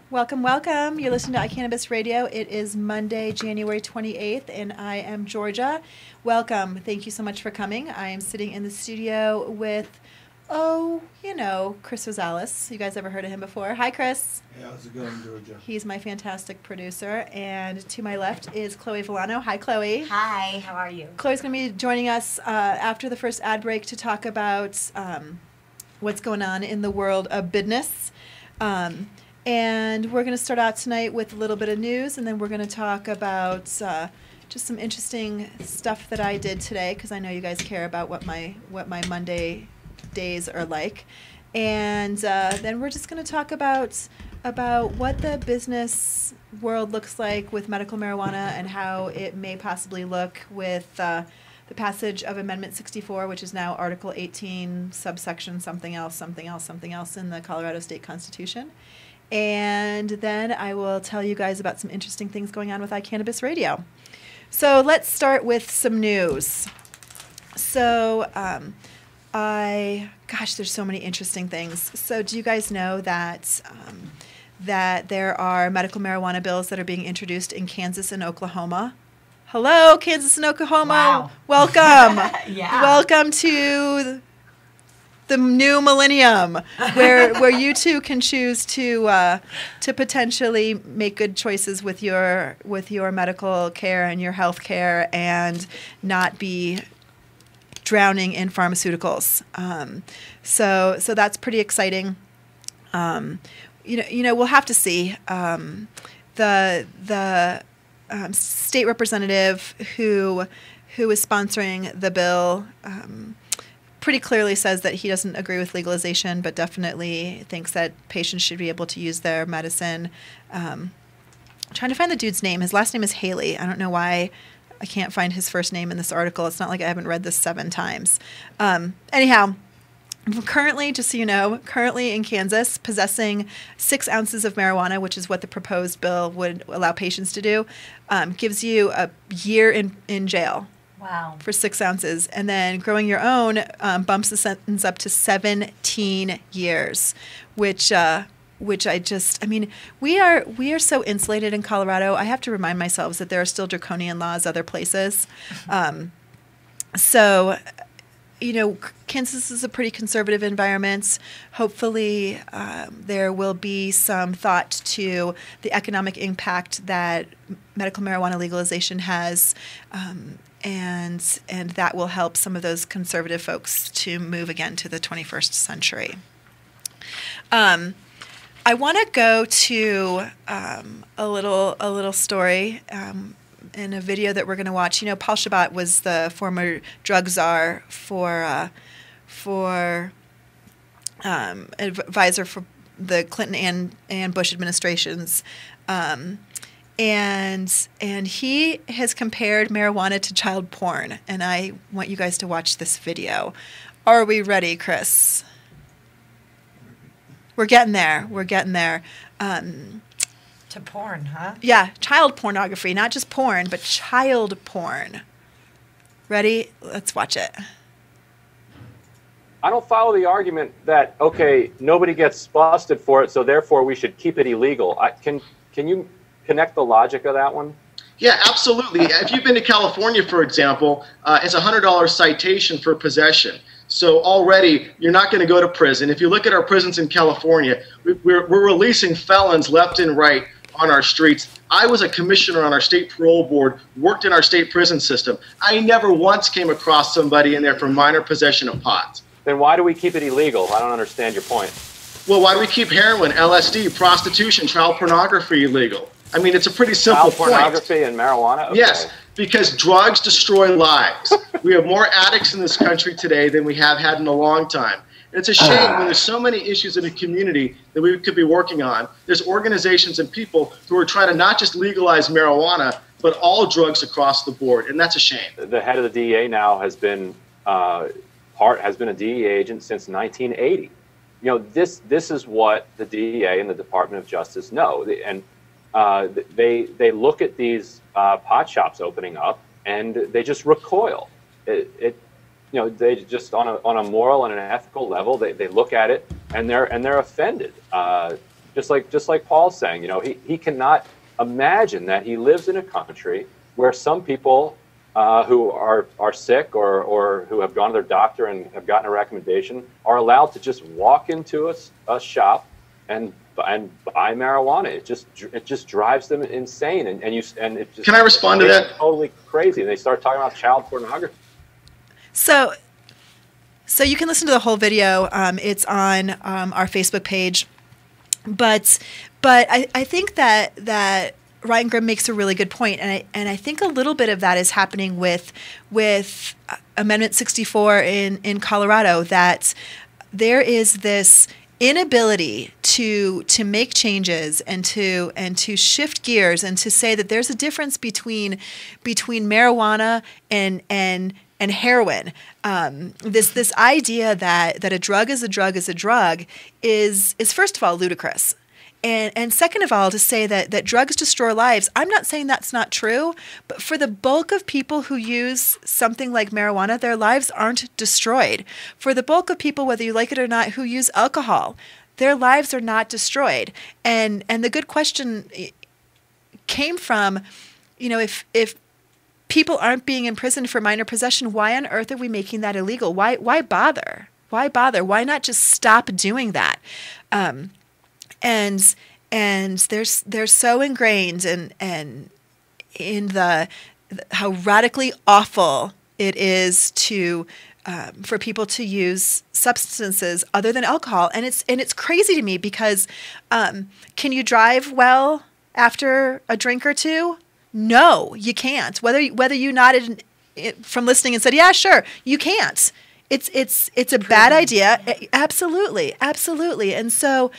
Welcome, welcome. You're listening to iCannabis Radio. It is Monday, January 28th, and I am Georgia. Welcome. Thank you so much for coming. I am sitting in the studio with, Chris Rosales. You guys ever heard of him before? Hi, Chris. Hey, how's it going, Georgia? He's my fantastic producer. And to my left is Chole Villano. Hi, Chloe. Hi, how are you? Chloe's going to be joining us after the first ad break to talk about what's going on in the world of business. And we're going to start out tonight with a little bit of news, and then we're going to talk about just some interesting stuff that I did today, because I know you guys care about what my Monday days are like. And then we're just going to talk about what the business world looks like with medical marijuana and how it may possibly look with the passage of Amendment 64, which is now Article 18, subsection something else in the Colorado State Constitution. And then I will tell you guys about some interesting things going on with iCannabis Radio. So let's start with some news. So there's so many interesting things. So do you guys know that that there are medical marijuana bills that are being introduced in Kansas and Oklahoma? Hello, Kansas and Oklahoma. Wow. Welcome. Yeah. Welcome to the new millennium, where you too can choose to potentially make good choices with your medical care and your health care and not be drowning in pharmaceuticals. So that's pretty exciting. We'll have to see. The state representative who is sponsoring the bill pretty clearly says that he doesn't agree with legalization, but definitely thinks that patients should be able to use their medicine. I'm trying to find the dude's name. His last name is Haley. I don't know why I can't find his first name in this article. It's not like I haven't read this 7 times. Anyhow, currently, just so you know, currently in Kansas, possessing 6 ounces of marijuana, which is what the proposed bill would allow patients to do, gives you a year in jail. Wow. For 6 ounces. And then growing your own bumps the sentence up to 17 years, which we are so insulated in Colorado. I have to remind myself that there are still draconian laws other places. Kansas is a pretty conservative environment. Hopefully, there will be some thought to the economic impact that medical marijuana legalization has, and that will help some of those conservative folks to move again to the 21st century. I want to go to a little story in a video that we're going to watch. You know, Paul Shabbat was the former drug czar for advisor for the Clinton and Bush administrations. And he has compared marijuana to child porn, and I want you guys to watch this video. Are we ready, Chris? We're getting there. To porn, huh? Yeah, child pornography, not just porn, but child porn. Ready? Let's watch it. I don't follow the argument that, okay, nobody gets busted for it, so therefore we should keep it illegal. Can you connect the logic of that one? Yeah, absolutely. If you've been to California, for example, it's a $100 citation for possession. So already you're not going to go to prison. If you look at our prisons in California, we're releasing felons left and right on our streets. I was a commissioner on our state parole board, worked in our state prison system. I never once came across somebody in there for minor possession of pot. Then why do we keep it illegal? I don't understand your point. Well, why do we keep heroin, LSD, prostitution, child pornography illegal? I mean, it's a pretty simple point. Child pornography and marijuana? Okay. Yes, because drugs destroy lives. We have more addicts in this country today than we have had in a long time. And it's a shame when there's so many issues in the community that we could be working on. There's organizations and people who are trying to not just legalize marijuana, but all drugs across the board, and that's a shame. The head of the DEA now has been a DEA agent since 1980. You know, this is what the DEA and the Department of Justice know, and they look at these pot shops opening up and they just recoil. They just on a moral and an ethical level, they look at it and they're offended. just like Paul's saying, he cannot imagine that he lives in a country where some people who are sick or who have gone to their doctor and have gotten a recommendation are allowed to just walk into a shop and buy marijuana. It just drives them insane, and it just, can I respond to that? Totally crazy, and they start talking about child pornography. So you can listen to the whole video. It's on our Facebook page, but I think that Ryan Grimm makes a really good point, and I think a little bit of that is happening with Amendment 64 in Colorado, that there is this inability to make changes and to shift gears and to say that there's a difference between marijuana and heroin. This idea that a drug is a drug is first of all ludicrous. And second of all, to say that drugs destroy lives, I'm not saying that's not true, but for the bulk of people who use something like marijuana, their lives aren't destroyed. For the bulk of people, whether you like it or not, who use alcohol, their lives are not destroyed. And the good question came from, if people aren't being imprisoned for minor possession, why on earth are we making that illegal? Why bother? Why bother? Why not just stop doing that? And they're so ingrained in the how radically awful it is for people to use substances other than alcohol, and it's crazy to me because can you drive well after a drink or two? No, you can't. Whether you nodded from listening and said, yeah, sure, you can't. It's a bad idea. Absolutely. And so,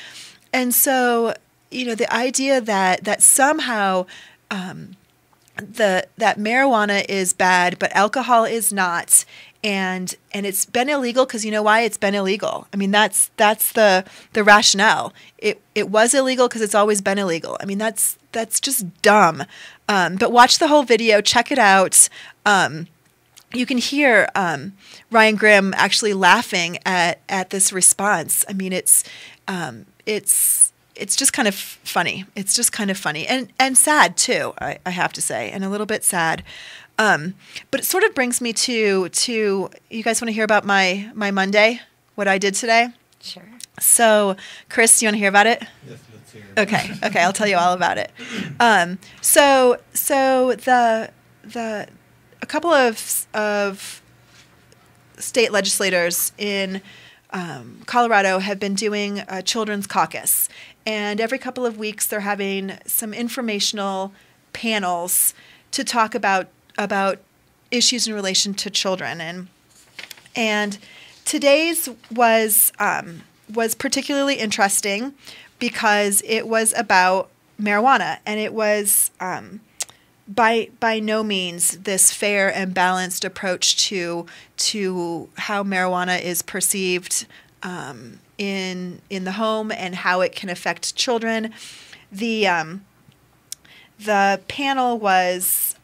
the idea that somehow that marijuana is bad, but alcohol is not, and it's been illegal because you know why? It's been illegal. I mean, that's the rationale. It was illegal because it's always been illegal. I mean, that's just dumb. But watch the whole video. Check it out. You can hear Ryan Grimm actually laughing at this response. I mean, it's just kind of funny. It's just kind of funny and sad too, I have to say, and a little bit sad. But it sort of brings me to you guys want to hear about my Monday, what I did today? Sure. So, Chris, you want to hear about it? Yes, let's hear it. Okay, I'll tell you all about it. So a couple of state legislators in Colorado have been doing a children's caucus, and every couple of weeks they're having some informational panels to talk about issues in relation to children, and today's was particularly interesting because it was about marijuana, and it was by no means this fair and balanced approach to how marijuana is perceived in the home and how it can affect children. The panel was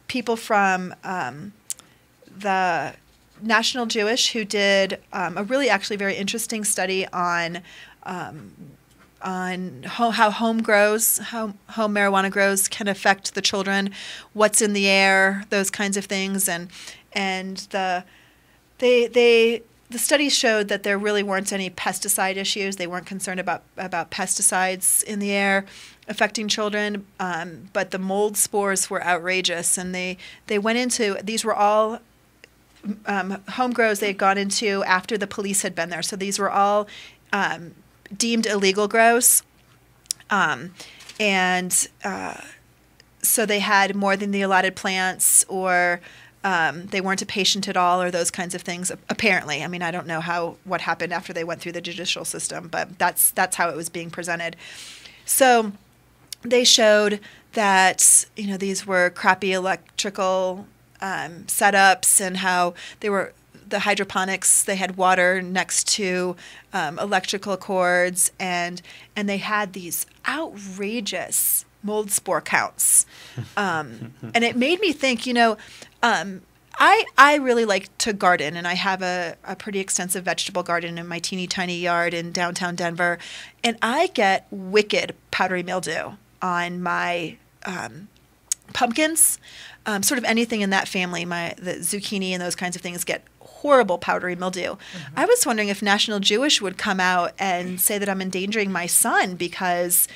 people from the National Jewish who did a really actually very interesting study on how home marijuana grows can affect the children, what's in the air, those kinds of things, and the study showed that there really weren't any pesticide issues. They weren't concerned about pesticides in the air affecting children, but the mold spores were outrageous, and they went into, these were all home grows they had gone into after the police had been there, so these were all deemed illegal grows, and so they had more than the allotted plants, or they weren't a patient at all, or those kinds of things. Apparently, I mean, I don't know what happened after they went through the judicial system, but that's how it was being presented. So they showed that these were crappy electrical setups, and how they were. The hydroponics, they had water next to electrical cords, and they had these outrageous mold spore counts. And it made me think, I really like to garden, and I have a pretty extensive vegetable garden in my teeny tiny yard in downtown Denver, and I get wicked powdery mildew on my pumpkins, sort of anything in that family. The zucchini and those kinds of things get horrible powdery mildew. I was wondering if National Jewish would come out and say that I'm endangering my son because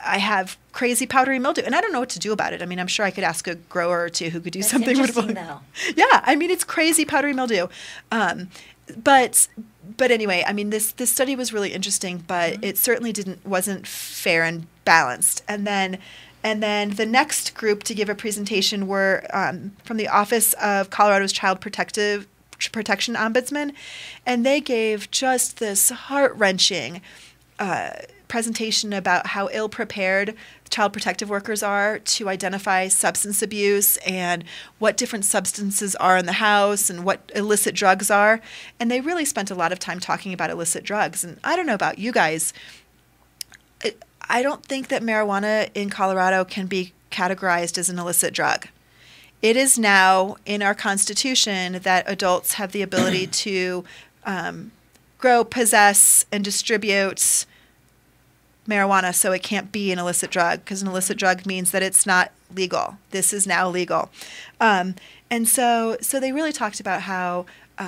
I have crazy powdery mildew, and I don't know what to do about it. I mean, I'm sure I could ask a grower or two who could do That's something with interesting, it. though. Yeah, I mean, it's crazy powdery mildew. But anyway, I mean, this study was really interesting, but it certainly wasn't fair and balanced. And then the next group to give a presentation were from the Office of Colorado's Child Protection Ombudsman, and they gave just this heart-wrenching presentation about how ill-prepared child protective workers are to identify substance abuse and what different substances are in the house and what illicit drugs are. And they really spent a lot of time talking about illicit drugs. And I don't know about you guys, I don't think that marijuana in Colorado can be categorized as an illicit drug. It is now in our Constitution that adults have the ability to grow, possess, and distribute marijuana, so it can't be an illicit drug, because an illicit drug means that it's not legal. This is now legal. And so they really talked about how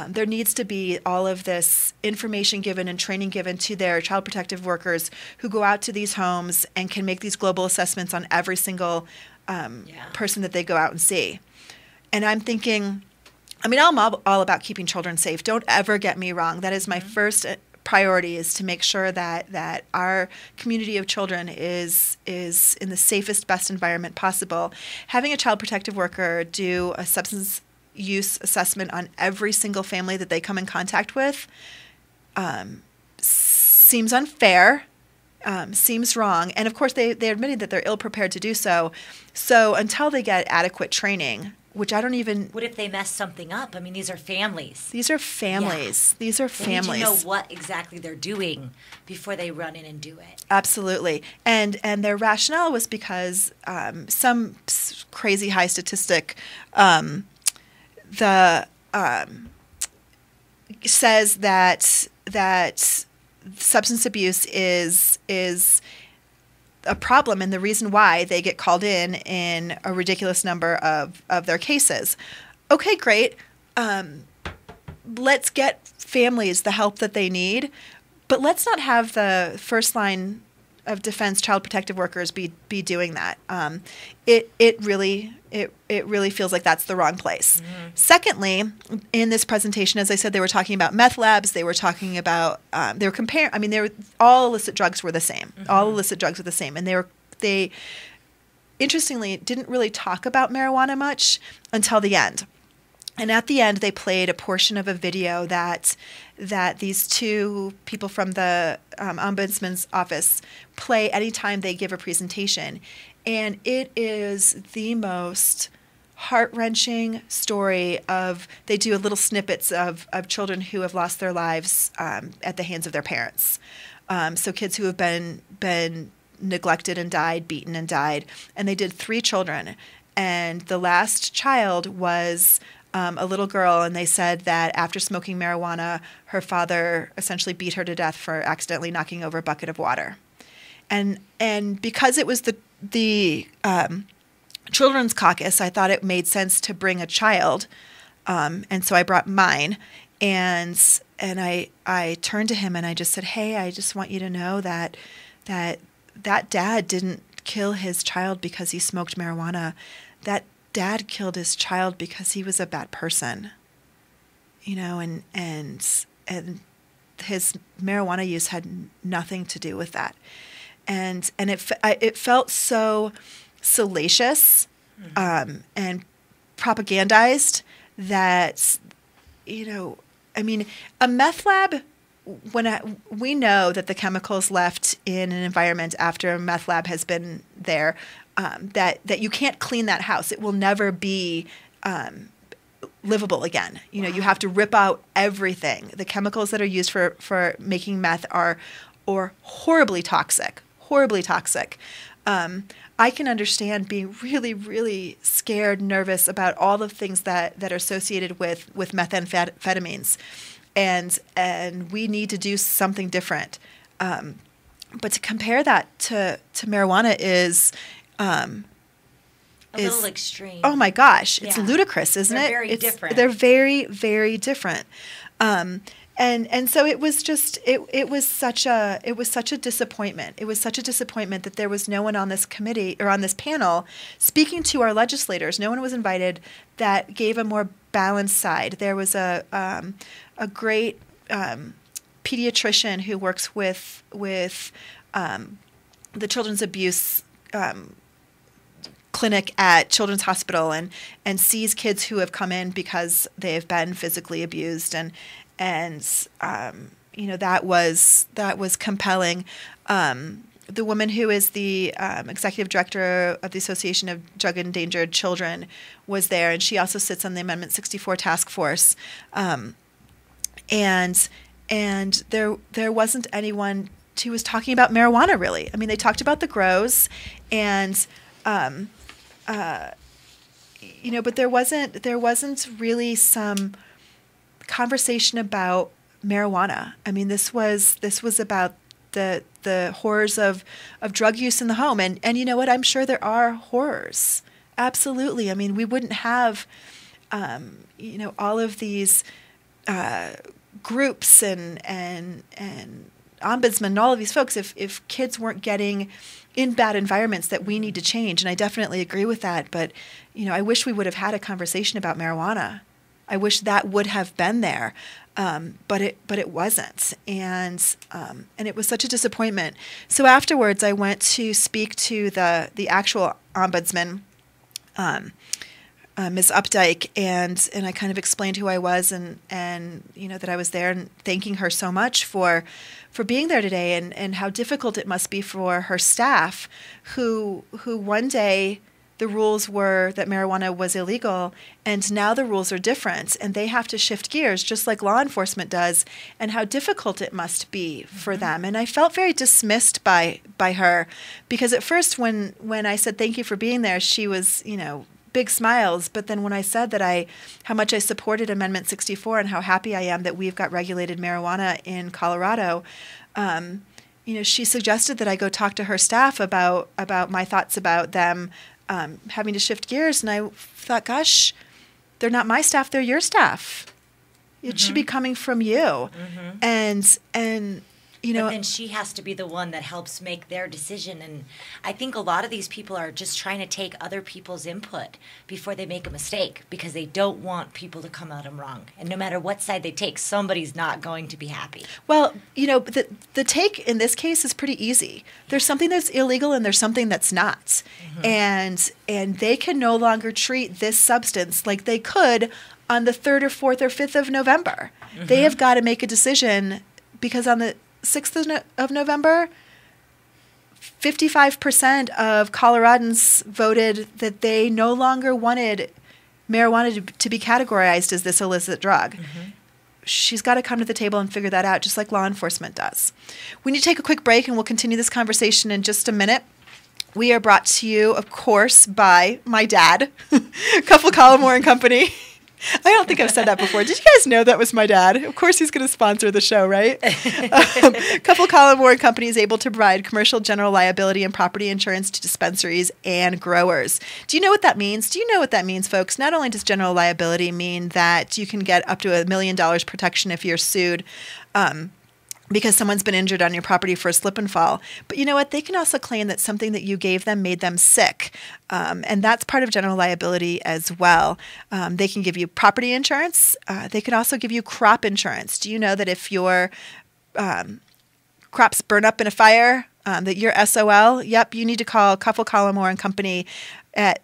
there needs to be all of this information given and training given to their child protective workers who go out to these homes and can make these global assessments on every single person that they go out and see. And I'm thinking, I mean, I'm all about keeping children safe. Don't ever get me wrong. That is my first priority, is to make sure that our community of children is in the safest, best environment possible. Having a child protective worker do a substance use assessment on every single family that they come in contact with seems unfair, seems wrong. And of course, they admitted that they're ill-prepared to do so. So until they get adequate training, which I don't even... What if they mess something up? I mean, these are families. These are families. Yeah. These are families. They need to know what exactly they're doing before they run in and do it. Absolutely. And their rationale was because some crazy high statistic says that substance abuse is a problem, and the reason why they get called in a ridiculous number of their cases. Okay, great. Let's get families the help that they need, but let's not have the first line of defense child protective workers be doing that. It really feels like that's the wrong place. Mm-hmm. Secondly, in this presentation, as I said, they were talking about meth labs. They were talking about they were comparing. I mean, all illicit drugs were the same. Mm-hmm. All illicit drugs were the same, and they interestingly didn't really talk about marijuana much until the end. And at the end, they played a portion of a video that these two people from the ombudsman's office play anytime they give a presentation. And it is the most heart-wrenching story they do little snippets of children who have lost their lives at the hands of their parents. So kids who have been neglected and died, beaten and died. And they did 3 children. And the last child was a little girl, and they said that after smoking marijuana, her father essentially beat her to death for accidentally knocking over a bucket of water. And because it was the Children's Caucus, I thought it made sense to bring a child, and so I brought mine, and I turned to him and I just said, "Hey, I just want you to know that dad didn't kill his child because he smoked marijuana. That dad killed his child because he was a bad person, and his marijuana use had nothing to do with that." And it felt so salacious and propagandized that, I mean, a meth lab, we know that the chemicals left in an environment after a meth lab has been there, that you can't clean that house. It will never be livable again. Wow. You have to rip out everything. The chemicals that are used for making meth are horribly toxic. I can understand being really, really scared, nervous about all the things that are associated with methamphetamines, and we need to do something different. But to compare that to marijuana is a little extreme. Oh my gosh, it's Yeah. ludicrous, isn't They're it? very different. They're very, very different. And so it was just it was such a disappointment. It was such a disappointment that there was no one on this committee or on this panel speaking to our legislators. No one was invited that gave a more balanced side. There was a great pediatrician who works with the children's abuse clinic at Children's Hospital and sees kids who have come in because they have been physically abused, and that was compelling. The woman who is the executive director of the Association of Drug Endangered Children was there, and she also sits on the Amendment 64 task force. And there wasn't anyone who was talking about marijuana, really. I mean, they talked about the grows, and but there wasn't really some conversation about marijuana. I mean, this was about the horrors of drug use in the home, and you know what? I'm sure there are horrors. Absolutely. I mean, we wouldn't have all of these groups and ombudsmen and all of these folks if kids weren't getting in bad environments that we need to change. And I definitely agree with that. But I wish we would have had a conversation about marijuana. I wish that would have been there, but it wasn't, and it was such a disappointment. So afterwards, I went to speak to the actual ombudsman, Ms. Updike, and I kind of explained who I was and that I was there, and thanking her so much for being there today, and how difficult it must be for her staff, who one day the rules were that marijuana was illegal, and now the rules are different, and they have to shift gears just like law enforcement does, and how difficult it must be for them. And I felt very dismissed by her, because at first when I said thank you for being there, she was, big smiles. But then when I said that how much I supported Amendment 64 and how happy I am that we've got regulated marijuana in Colorado, she suggested that I go talk to her staff about my thoughts about them having to shift gears. And I thought, gosh, they're not my staff, they're your staff. It should be coming from you. And but then she has to be the one that helps make their decision. And I think a lot of these people are just trying to take other people's input before they make a mistake, because they don't want people to come at them wrong. And no matter what side they take, somebody's not going to be happy. Well, the take in this case is pretty easy. There's something that's illegal and there's something that's not. And they can no longer treat this substance like they could on the 3rd or 4th or 5th of November. They have got to make a decision, because on the 6th of November, 55% of Coloradans voted that they no longer wanted marijuana to be categorized as this illicit drug. She's got to come to the table and figure that out, just like law enforcement does. We need to take a quick break, and we'll continue this conversation in just a minute. We are brought to you, of course, by my dad, Couple Collimore and Company. I don't think I've said that before. Did you guys know that was my dad? Of course he's going to sponsor the show, right? Couple Collimore and Company is able to provide commercial general liability and property insurance to dispensaries and growers. Do you know what that means? Do you know what that means, folks? Not only does general liability mean that you can get up to $1 million protection if you're sued, because someone's been injured on your property for a slip and fall. But you know what? They can also claim that something that you gave them made them sick. And that's part of general liability as well. They can give you property insurance. They can also give you crop insurance. Do you know that if your crops burn up in a fire, that you're SOL? Yep, you need to call Couple Collimore and Company at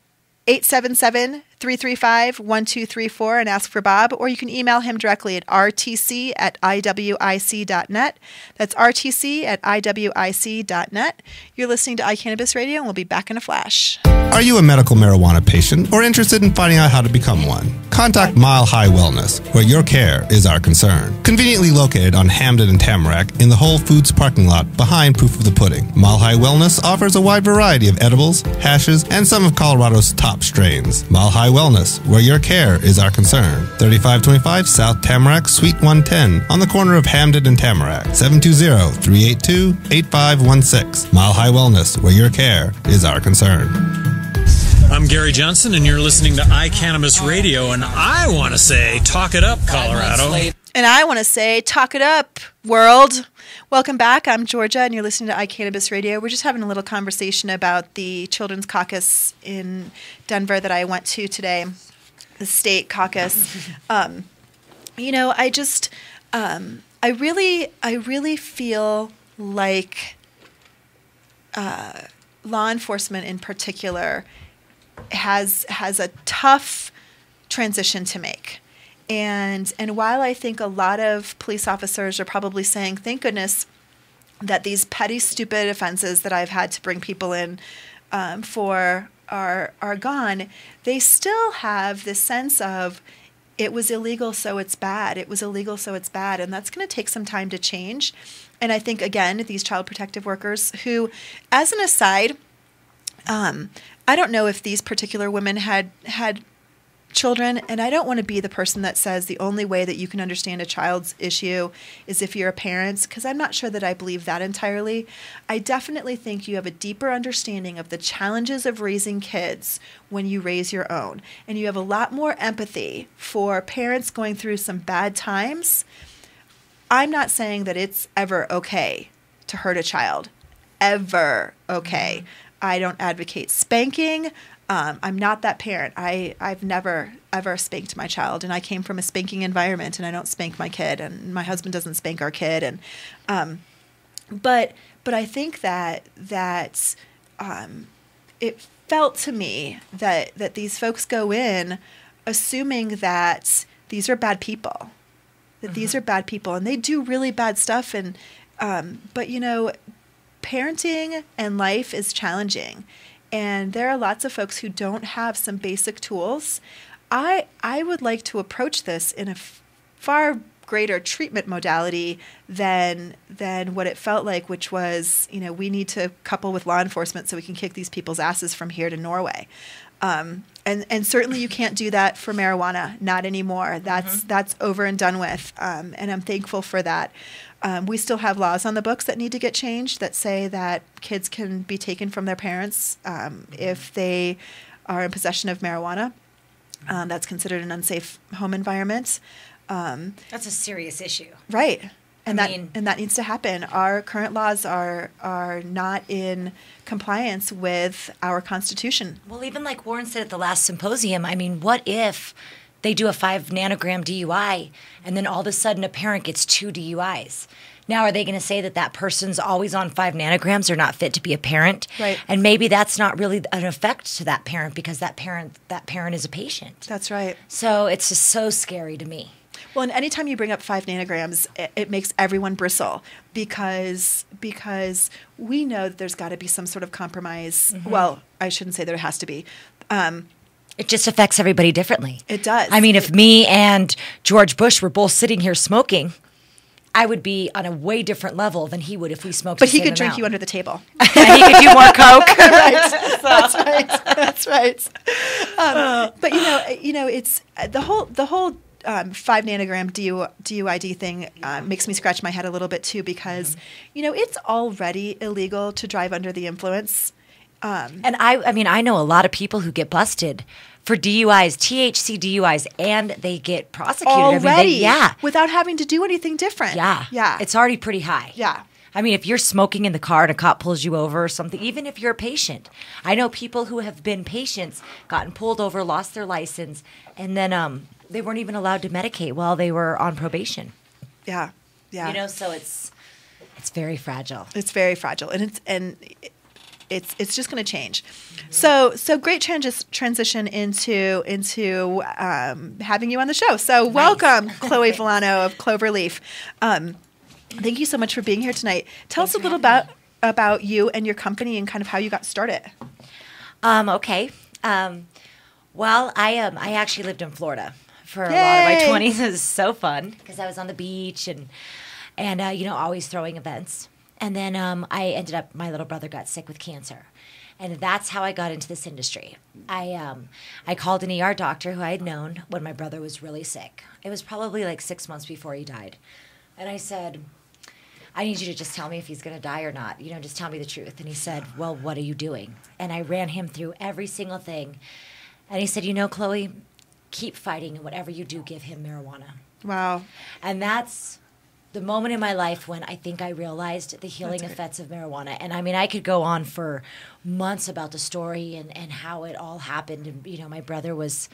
877 335-1234 and ask for Bob, or you can email him directly at rtc@iwic.net. That's rtc@iwic.net. You're listening to iCannabis Radio, and we'll be back in a flash. Are you a medical marijuana patient or interested in finding out how to become one? Contact Mile High Wellness, where your care is our concern. Conveniently located on Hamden and Tamarack in the Whole Foods parking lot behind Proof of the Pudding. Mile High Wellness offers a wide variety of edibles, hashes, and some of Colorado's top strains. Mile High Wellness, where your care is our concern. 3525 South Tamarack, Suite 110, on the corner of Hamden and Tamarack. 720-382-8516. Mile High Wellness, where your care is our concern. I'm Gary Johnson, and you're listening to iCannabis Radio, and I want to say, talk it up, Colorado. And I want to say, talk it up, world. Welcome back. I'm Georgia, and you're listening to iCannabis Radio. We're just having a little conversation about the Children's Caucus in Denver that I went to today, the state caucus. I really feel like law enforcement in particular has a tough transition to make. And while I think a lot of police officers are probably saying, thank goodness that these petty, stupid offenses that I've had to bring people in for are gone, they still have this sense of it was illegal, so it's bad. It was illegal, so it's bad. And that's going to take some time to change. And I think, again, these child protective workers who, as an aside, I don't know if these particular women had children, and I don't want to be the person that says the only way that you can understand a child's issue is if you're a parent, because I'm not sure that I believe that entirely. I definitely think you have a deeper understanding of the challenges of raising kids when you raise your own, and you have a lot more empathy for parents going through some bad times. I'm not saying that it's ever okay to hurt a child. Ever okay. I don't advocate spanking. I'm not that parent. I've never, ever spanked my child, and I came from a spanking environment, and I don't spank my kid, and my husband doesn't spank our kid. And but I think that it felt to me that these folks go in assuming that these are bad people, that these are bad people, and they do really bad stuff. And but parenting and life is challenging, and there are lots of folks who don't have some basic tools. I would like to approach this in a far greater treatment modality than what it felt like, which was, we need to couple with law enforcement so we can kick these people's asses from here to Norway. And certainly you can't do that for marijuana, not anymore. That's over and done with, and I'm thankful for that. We still have laws on the books that need to get changed that say that kids can be taken from their parents if they are in possession of marijuana. That's considered an unsafe home environment. That's a serious issue. Right. And that needs to happen. Our current laws are not in compliance with our Constitution. Well, even like Warren said at the last symposium, what if they do a 5 nanogram DUI and then all of a sudden a parent gets 2 DUIs? Now, are they going to say that person's always on 5 nanograms or not fit to be a parent? Right. And maybe that's not really an effect to that parent because that parent is a patient. That's right. So it's just so scary to me. Well, and anytime you bring up 5 nanograms, it makes everyone bristle because we know that there's got to be some sort of compromise. Mm-hmm. Well, I shouldn't say there has to be. It just affects everybody differently. It does. If me and George Bush were both sitting here smoking, I would be on a way different level than he would if we smoked. But he could drink you under the table. And he could do more coke. Right. That's right. But it's the whole 5 nanogram DUID thing makes me scratch my head a little bit too because it's already illegal to drive under the influence. And I know a lot of people who get busted for DUIs, THC DUIs, and they get prosecuted already. Without having to do anything different. Yeah. It's already pretty high. Yeah. If you're smoking in the car and a cop pulls you over or something, even if you're a patient. I know people who have been patients, gotten pulled over, lost their license, and then they weren't even allowed to medicate while they were on probation. Yeah. So it's very fragile. It's very fragile. And it's just going to change. So great transition into having you on the show. So welcome, Chole Villano of Cloverleaf. Thank you so much for being here tonight. Tell us a little about you and your company and kind of how you got started. Okay. Well, I actually lived in Florida for a lot of my 20s. It was so fun because I was on the beach and always throwing events. And then I ended up, my little brother got sick with cancer. And that's how I got into this industry. I called an ER doctor who I had known when my brother was really sick. It was probably like 6 months before he died. And I said, I need you to just tell me if he's going to die or not. Just tell me the truth. And he said, well, what are you doing? And I ran him through every single thing. And he said, Chloe, keep fighting, and whatever you do, give him marijuana. Wow. And that's the moment in my life when I think I realized the healing effects of marijuana. And I mean, I could go on for months about the story and how it all happened. And, my brother was,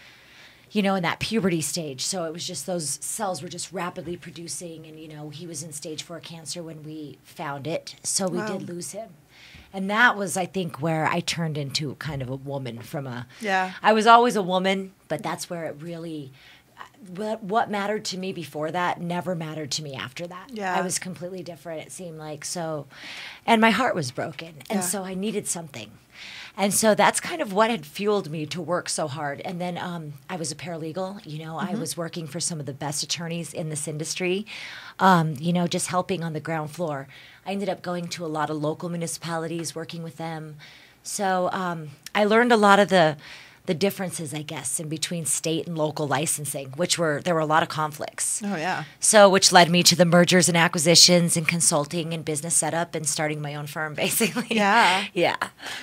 in that puberty stage. So it was just those cells were just rapidly producing. And, he was in stage 4 cancer when we found it. So we did lose him. And that was, I think, where I turned into kind of a woman from a... Yeah. I was always a woman, but that's where it really... What mattered to me before that never mattered to me after that. Yeah. I was completely different, it seemed like. So, and my heart was broken. And so I needed something. And so that's kind of what had fueled me to work so hard. And then I was a paralegal. I was working for some of the best attorneys in this industry, just helping on the ground floor. I ended up going to a lot of local municipalities, working with them. So I learned a lot of the differences, I guess, in between state and local licensing, there were a lot of conflicts. Oh, yeah. So, which led me to the mergers and acquisitions and consulting and business setup and starting my own firm, basically. Yeah. Yeah.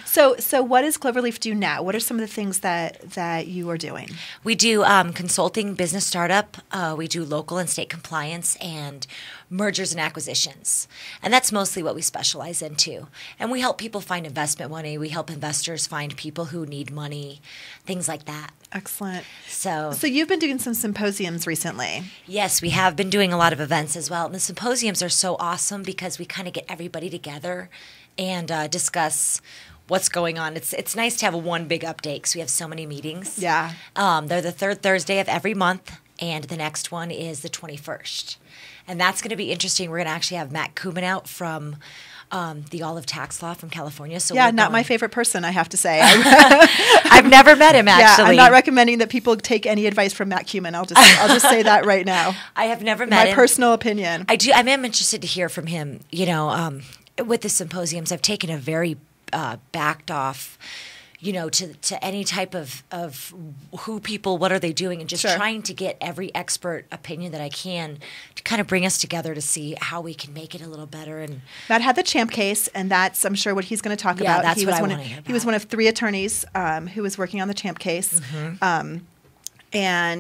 So what does Cloverleaf do now? What are some of the things that you are doing? We do consulting, business startup. We do local and state compliance and mergers and acquisitions. And that's mostly what we specialize in, too. And we help people find investment money. We help investors find people who need money, things like that. Excellent. So you've been doing some symposiums recently. Yes, we have been doing a lot of events as well. And the symposiums are so awesome because we kind of get everybody together and discuss what's going on. It's nice to have one big update because we have so many meetings. Yeah. They're the third Thursday of every month, and the next one is the 21st. And that's going to be interesting. We're going to actually have Matt Kuman out from the Olive Tax Law from California. So yeah, not my favorite person, I have to say. I've never met him, actually. Yeah, I'm not recommending that people take any advice from Matt Kuman. I'll just say that right now. I have never met him. My personal opinion. I am interested to hear from him. With the symposiums, I've taken a very backed off, to any type of who people, what are they doing, and just trying to get every expert opinion that I can to kind of bring us together to see how we can make it a little better. And Matt had the Champ case, and that's, I'm sure, what he's going to talk about. That's what I want to hear about. He was one of 3 attorneys who was working on the Champ case. And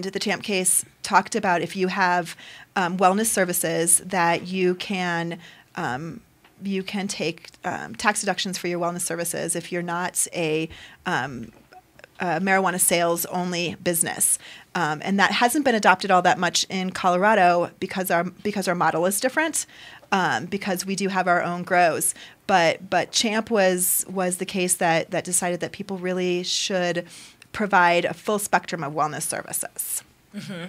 the Champ case talked about if you have wellness services that you can take tax deductions for your wellness services if you're not a marijuana sales only business. And that hasn't been adopted all that much in Colorado because our model is different, because we do have our own grows. But Champ was the case that decided that people really should provide a full spectrum of wellness services. Mm-hmm.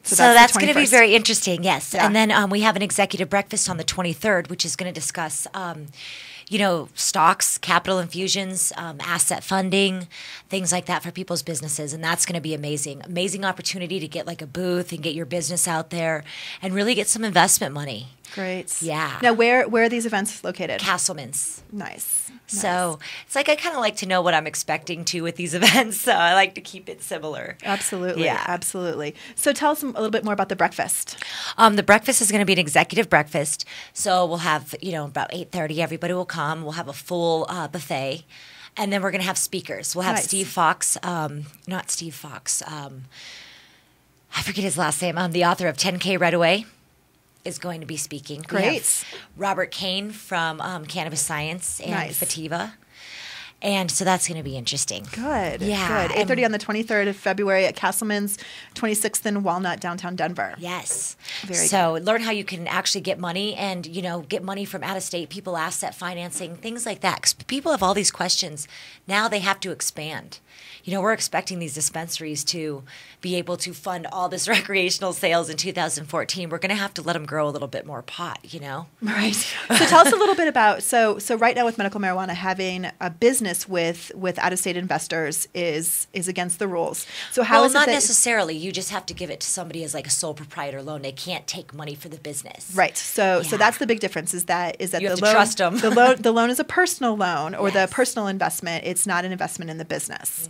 So that's going to be very interesting, yes. Yeah. And then we have an executive breakfast on the 23rd, which is going to discuss, stocks, capital infusions, asset funding, things like that for people's businesses. And that's going to be amazing. Amazing opportunity to get like a booth and get your business out there and really get some investment money. Great. Yeah. Now, where are these events located? Castleman's. Nice. So it's like I kind of like to know what I'm expecting to with these events. So I like to keep it similar. Absolutely. Yeah. Absolutely. So tell us a little bit more about the breakfast. The breakfast is going to be an executive breakfast. So we'll have, about 8:30, everybody will come. We'll have a full buffet. And then we're going to have speakers. We'll have Steve Fox, not Steve Fox. I forget his last name. The author of 10K Right Away is going to be speaking. Great. Robert Kane from Cannabis Science and Fativa. And so that's going to be interesting. Good. Yeah. Good. 8:30 on the 23rd of February at Castleman's, 26th in Walnut, downtown Denver. Yes. Very so learn how you can actually get money and, get money from out of state people, asset financing, things like that. 'Cause people have all these questions. Now they have to expand. We're expecting these dispensaries to be able to fund all this recreational sales in 2014. We're going to have to let them grow a little bit more pot, Right. So tell us a little bit about, so right now with medical marijuana, having a business with out-of-state investors is against the rules. So how is it not that, necessarily. You just have to give it to somebody as like a sole proprietor loan. They can't take money for the business. Right. So that's the big difference is that you the have to loan, trust them. the loan is a personal loan or the personal investment. It's not an investment in the business.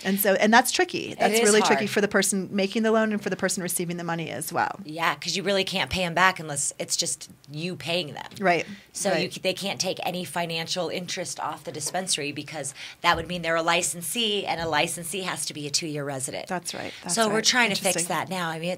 And that's tricky. That's really tricky for the person making the loan and for the person receiving the money as well. Yeah, because you really can't pay them back unless it's just you paying them. Right. So right. They can't take any financial interest off the dispensary because that would mean they're a licensee, and a licensee has to be a 2-year resident. That's right. So we're trying to fix that now. I mean,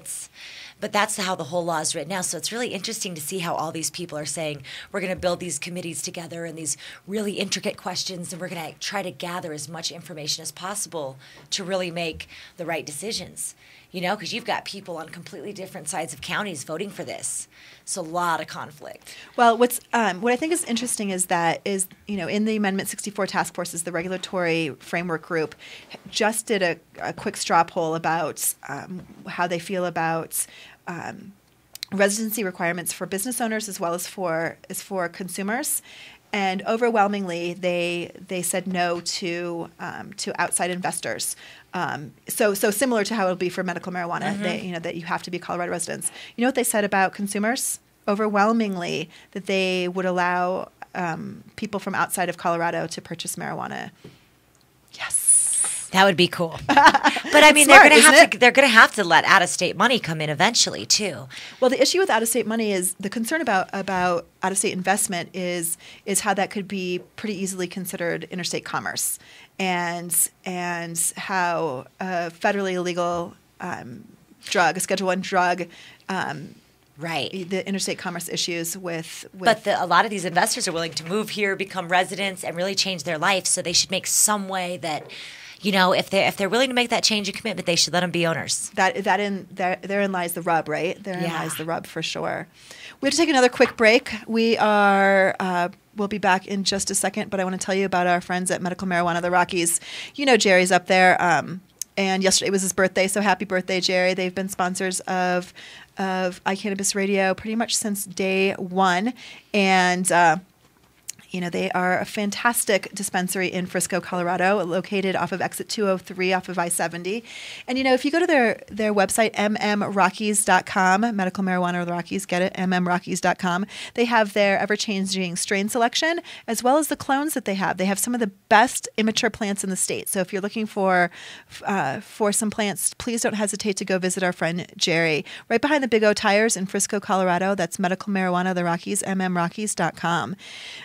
but that's how the whole law is written now. So it's really interesting to see how all these people are saying, we're going to build these committees together and these really intricate questions, and we're going to try to gather as much information as possible to really make the right decisions. Because you've got people on completely different sides of counties voting for this. So a lot of conflict. Well, what I think is interesting is that in the Amendment 64 task forces, the regulatory framework group just did a quick straw poll about how they feel about residency requirements for business owners as well as for consumers. And overwhelmingly, they said no to outside investors. So similar to how it'll be for medical marijuana, that you have to be Colorado residents. You know what they said about consumers? Overwhelmingly, that they would allow people from outside of Colorado to purchase marijuana. Yes. That would be cool. But I mean, Smart, they're going to have to let out-of-state money come in eventually too. Well, the issue with out-of-state money is the concern about out-of-state investment is how that could be pretty easily considered interstate commerce, and how a federally illegal drug, a Schedule I drug. Right. The interstate commerce issues with But a lot of these investors are willing to move here, become residents, and really change their life. So they should make some way that, if they're willing to make that change and commitment, they should let them be owners. Therein lies the rub, right? Therein lies the rub for sure. We have to take another quick break. We'll be back in just a second, but I want to tell you about our friends at Medical Marijuana, the Rockies. Jerry's up there, and yesterday was his birthday, so happy birthday, Jerry. They've been sponsors of iCannabis Radio pretty much since day one, and they are a fantastic dispensary in Frisco, Colorado, located off of exit 203 off of I-70. And, if you go to their website, mmrockies.com, Medical Marijuana of the Rockies, get it, mmrockies.com, they have their ever-changing strain selection, as well as the clones that they have. They have some of the best immature plants in the state. So if you're looking for some plants, please don't hesitate to go visit our friend Jerry. Right behind the Big O Tires in Frisco, Colorado, that's Medical Marijuana of the Rockies, mmrockies.com.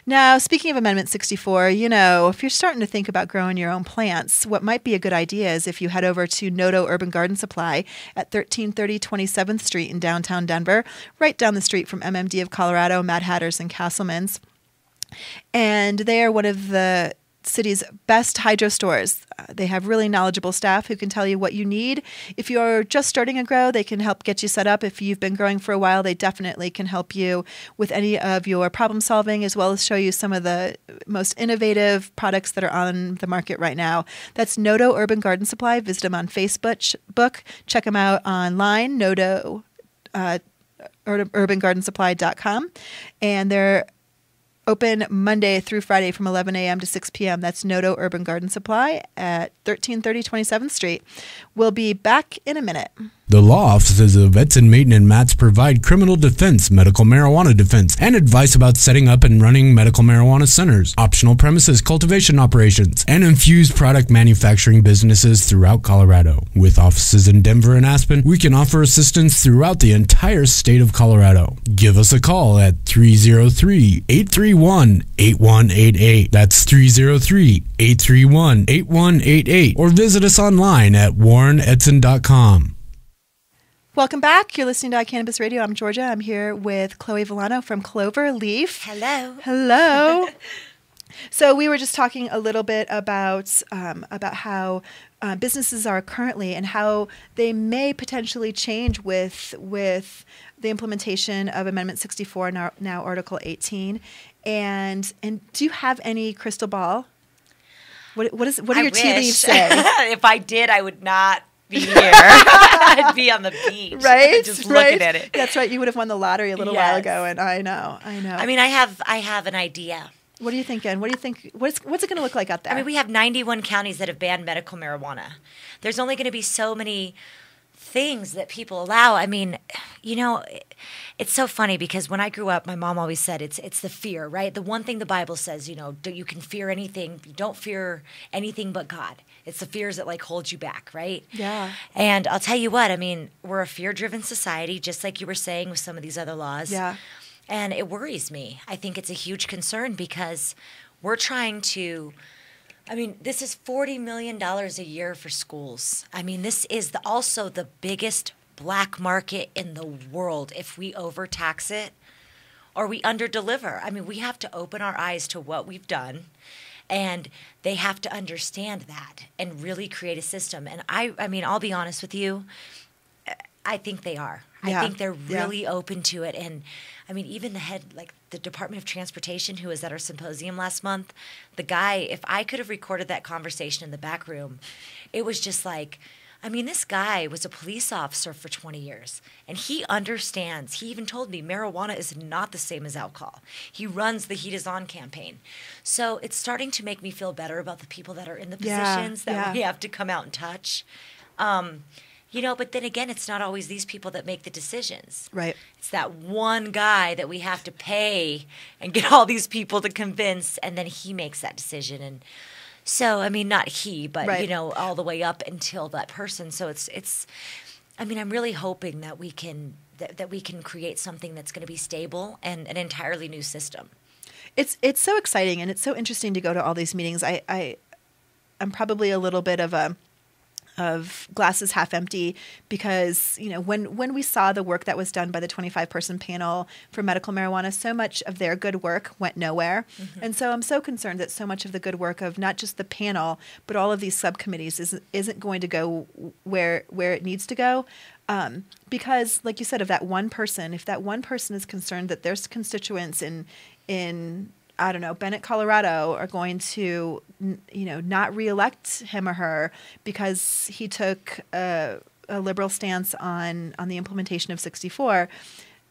Now, speaking of Amendment 64, if you're starting to think about growing your own plants, what might be a good idea is if you head over to Nodo Urban Garden Supply at 1330 27th Street in downtown Denver, right down the street from MMD of Colorado, Mad Hatter's, and Castleman's. And they are one of the city's best hydro stores. They have really knowledgeable staff who can tell you what you need. If you're just starting a grow, they can help get you set up. If you've been growing for a while, they definitely can help you with any of your problem solving, as well as show you some of the most innovative products that are on the market right now. That's Nodo Urban Garden Supply. Visit them on Facebook. Check them out online, Nodo urbangardensupply.com. And they're open Monday through Friday from 11 a.m. to 6 p.m. That's Nodo Urban Garden Supply at 1330 27th Street. We'll be back in a minute. The law offices of Edson Maiden and Matz provide criminal defense, medical marijuana defense, and advice about setting up and running medical marijuana centers, optional premises cultivation operations, and infused product manufacturing businesses throughout Colorado. With offices in Denver and Aspen, we can offer assistance throughout the entire state of Colorado. Give us a call at 303-831-8188. That's 303-831-8188. Or visit us online at warrenedson.com. Welcome back. You're listening to iCannabis Radio. I'm Georgia. I'm here with Chole Villano from Cloverleaf. Hello. Hello. So we were just talking a little bit about how businesses are currently and how they may potentially change with the implementation of Amendment 64, now Article 18. And do you have any crystal ball? What are your tea leaves say? If I did, I would not be here. I'd be on the beach, right? Just looking at it. That's right. You would have won the lottery a little while ago, and I know. I mean, I have an idea. What are you thinking? What do you think? What's it going to look like out there? I mean, we have 91 counties that have banned medical marijuana. There's only going to be so many things that people allow. I mean, you know, it's so funny because when I grew up, my mom always said it's the fear, right? The one thing the Bible says, you know, you can fear anything. You don't fear anything but God. It's the fears that like hold you back, right? Yeah. And I'll tell you what, I mean, we're a fear-driven society, just like you were saying with some of these other laws. Yeah. And it worries me. I think it's a huge concern because we're trying to, I mean, this is $40 million a year for schools. I mean, this is also the biggest black market in the world if we overtax it or we underdeliver. I mean, we have to open our eyes to what we've done, and they have to understand that and really create a system. And I mean, I'll be honest with you, I think they are. Yeah. I think they're really open to it. And I mean, even the head, like the Department of Transportation, who was at our symposium last month, the guy, if I could have recorded that conversation in the back room, it was just like, I mean, this guy was a police officer for 20 years, and he understands. He even told me marijuana is not the same as alcohol. He runs the Heat Is On campaign. So it's starting to make me feel better about the people that are in the positions that we have to come out and touch. You know, but then again, it's not always these people that make the decisions. Right. It's that one guy that we have to pay and get all these people to convince, and then he makes that decision. And so, I mean, not he, but, you know, all the way up until that person. So it's I mean, I'm really hoping that we can that we can create something that's going to be stable and an entirely new system. It's so exciting, and it's so interesting to go to all these meetings. I'm probably a little bit of glasses half empty because, you know, when we saw the work that was done by the 25-person panel for medical marijuana, so much of their good work went nowhere. Mm-hmm. And so I'm so concerned that so much of the good work of not just the panel, but all of these subcommittees isn't going to go where it needs to go. Because, like you said, if that one person is concerned that their constituents in I don't know, Bennett, Colorado, are going to, you know, not reelect him or her because he took a liberal stance on the implementation of 64.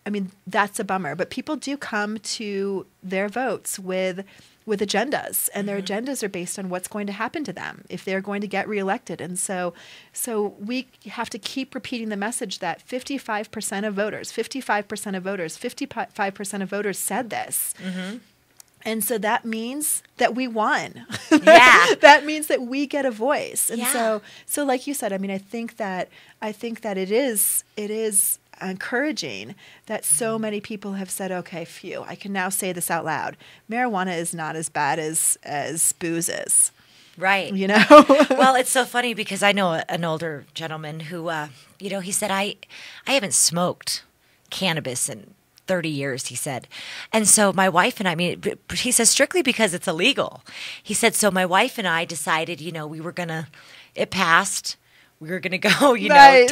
I mean, that's a bummer. But people do come to their votes with agendas, and their agendas are based on what's going to happen to them if they're going to get reelected. And so we have to keep repeating the message that 55% of voters said this. Mm-hmm. And so that means that we won. Yeah. That means that we get a voice. And so like you said, I mean, I think that it is encouraging that so many people have said, okay, phew, I can now say this out loud. Marijuana is not as bad as booze is. Right. You know? Well, it's so funny because I know an older gentleman who, you know, he said, I haven't smoked cannabis in 30 years, he said. And so my wife and I mean, he says strictly because it's illegal. He said, so my wife and I decided, you know, it passed. We were going to go, you know,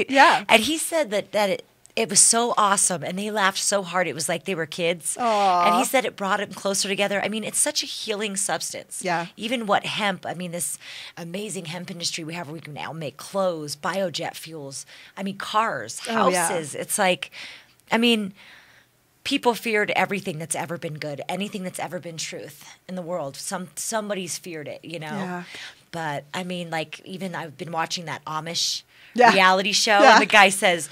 yeah. And he said that it was so awesome. And they laughed so hard. It was like they were kids. Aww. And he said it brought them closer together. I mean, it's such a healing substance. Yeah. Even what hemp, I mean, this amazing hemp industry we have where we can now make clothes, biojet fuels. I mean, cars, houses. It's like, I mean, people feared everything that's ever been good, anything that's ever been truth in the world. Somebody's feared it, you know. Yeah. But I mean, like, even I've been watching that Amish reality show, and the guy says,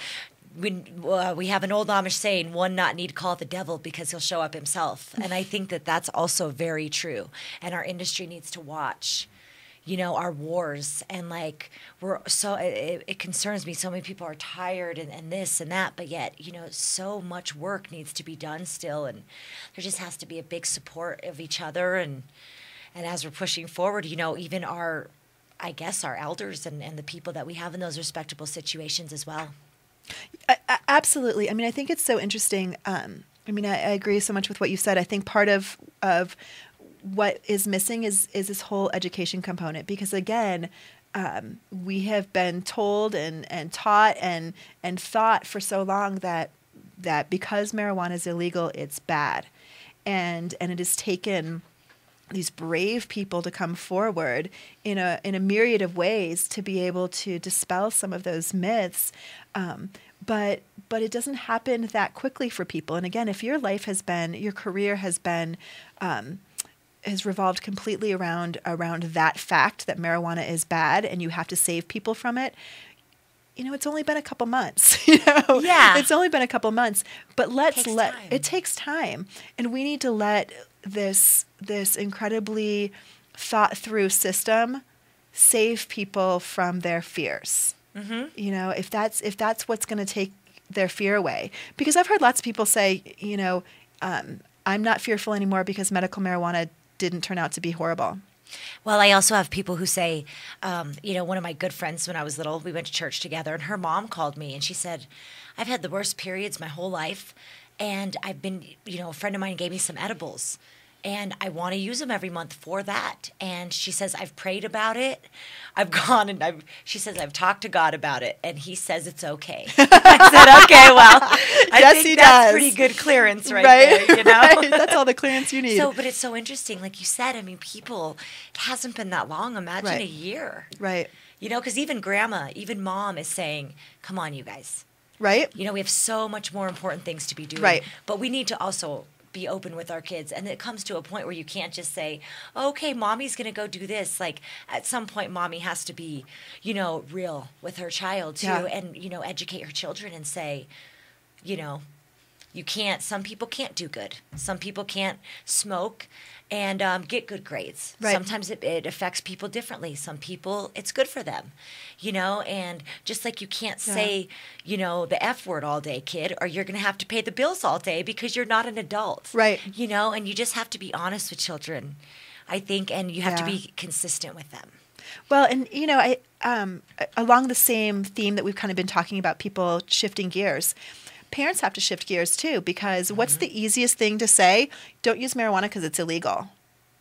we have an old Amish saying, one not need call the devil because he'll show up himself. And I think that that's also very true. And our industry needs to watch, you know, our wars. And like, it concerns me. So many people are tired and this and that, but yet, you know, so much work needs to be done still. And there just has to be a big support of each other. And as we're pushing forward, you know, even our elders and the people that we have in those respectable situations as well. Absolutely. I mean, I think it's so interesting. I mean, I agree so much with what you said. I think part of what is missing is this whole education component, because again, we have been told and taught and thought for so long that because marijuana is illegal, it's bad, and it has taken these brave people to come forward in a myriad of ways to be able to dispel some of those myths. But it doesn't happen that quickly for people. And again, if your career has revolved completely around that fact that marijuana is bad and you have to save people from it, it's only been a couple months, Yeah. It's only been a couple months, but it takes time. And we need to let this incredibly thought through system save people from their fears. Mm-hmm. If that's what's going to take their fear away, because I've heard lots of people say, I'm not fearful anymore because medical marijuana didn't turn out to be horrible. Well, I also have people who say, one of my good friends when I was little, we went to church together, and her mom called me and she said, I've had the worst periods my whole life, and I've been, a friend of mine gave me some edibles, and I want to use them every month for that. And she says, I've prayed about it. I've gone and she says, I've talked to God about it, and he says it's okay. I said, okay, well, I think that's pretty good clearance right there, Right. That's all the clearance you need. But it's so interesting. Like you said, I mean, people, it hasn't been that long. Imagine a year. Right. Because even mom is saying, come on, you guys. Right. We have so much more important things to be doing. Right. But we need to also be open with our kids, and it comes to a point where you can't just say, okay, mommy's going to go do this. Like at some point mommy has to be real with her child too, and educate her children and say, some people can't do good, some people can't smoke and get good grades. Right. Sometimes it affects people differently. Some people, it's good for them, and just like you can't say, the F word all day, kid, or you're going to have to pay the bills all day because you're not an adult. Right. And you just have to be honest with children, I think, and you have to be consistent with them. Well, and, I along the same theme that we've kind of been talking about, people shifting gears, parents have to shift gears too, because what's the easiest thing to say? Don't use marijuana because it's illegal.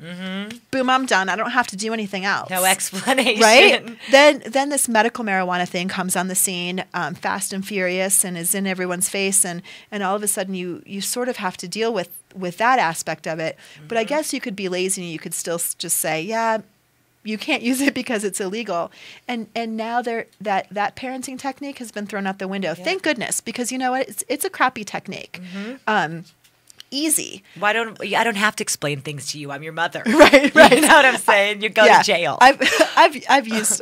Mm-hmm. Boom, I'm done. I don't have to do anything else. No explanation. Right? Then this medical marijuana thing comes on the scene, fast and furious, and is in everyone's face, and all of a sudden you sort of have to deal with that aspect of it. Mm-hmm. But I guess you could be lazy and you could still just say, yeah, you can't use it because it's illegal. And now that parenting technique has been thrown out the window. Yeah. Thank goodness, because you know what? It's a crappy technique. Mm-hmm. Easy. I don't have to explain things to you. I'm your mother. Right. You know what I'm saying? You go to jail. I've used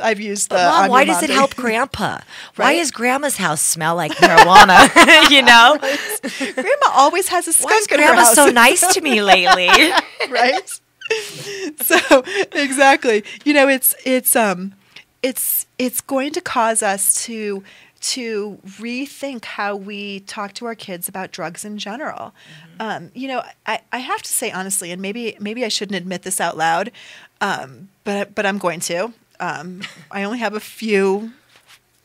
the. Mom, why does it help Grandpa? Right? Why does Grandma's house smell like marijuana? Right. Grandma always has a skunk Why is in her Grandma house? so nice to me lately? Right. So exactly, it's going to cause us to rethink how we talk to our kids about drugs in general. Mm-hmm. I have to say honestly, and maybe I shouldn't admit this out loud, but I'm going to. I only have a few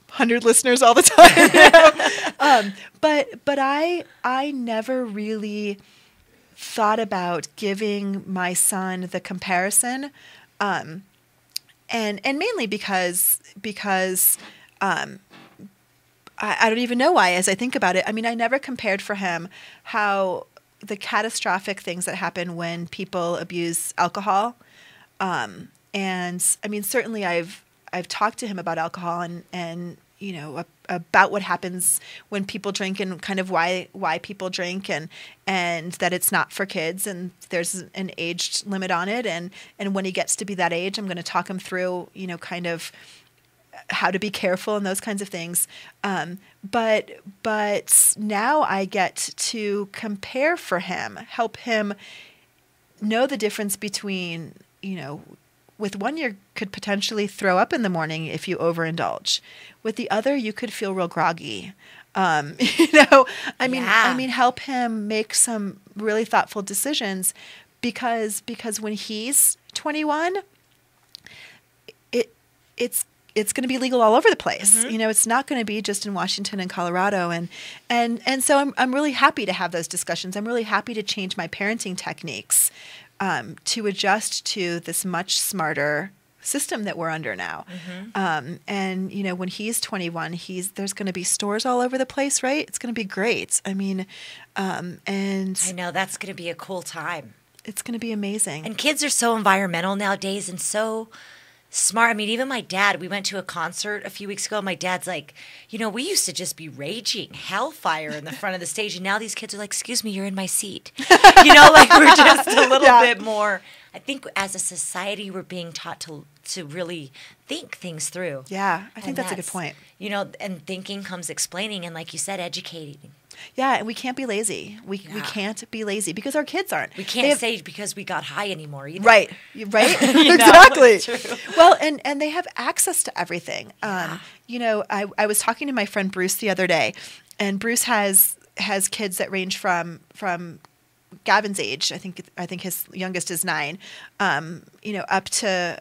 hundred listeners all the time, but I never really thought about giving my son the comparison, and mainly because I don't even know why. As I think about it, I mean, I never compared for him how the catastrophic things that happen when people abuse alcohol, and I mean, certainly I've talked to him about alcohol and about what happens when people drink and kind of why people drink and that it's not for kids and there's an age limit on it. And when he gets to be that age, I'm going to talk him through, kind of how to be careful and those kinds of things. But now I get to compare for him, help him know the difference between, with one, you could potentially throw up in the morning if you overindulge. With the other, you could feel real groggy. I mean, help him make some really thoughtful decisions, because when he's 21, it's going to be legal all over the place. Mm-hmm. It's not going to be just in Washington and Colorado, and so I'm really happy to have those discussions. I'm really happy to change my parenting techniques, to adjust to this much smarter system that we're under now. And when he's 21, there's going to be stores all over the place, right? It's going to be great. I mean, and I know that's going to be a cool time. It's going to be amazing. And kids are so environmental nowadays and so smart. I mean, even my dad, we went to a concert a few weeks ago. My dad's like, we used to just be raging hellfire in the front of the stage. And now these kids are like, excuse me, you're in my seat. Like we're just a little bit more. I think as a society, we're being taught to really think things through. Yeah, I think that's a good point. And thinking comes explaining and, like you said, educating. Yeah, and we can't be lazy. We can't be lazy because our kids aren't. We can't say because we got high anymore either. Right. Exactly. Well, and they have access to everything. I was talking to my friend Bruce the other day, and Bruce has kids that range from Gavin's age. I think his youngest is 9, up to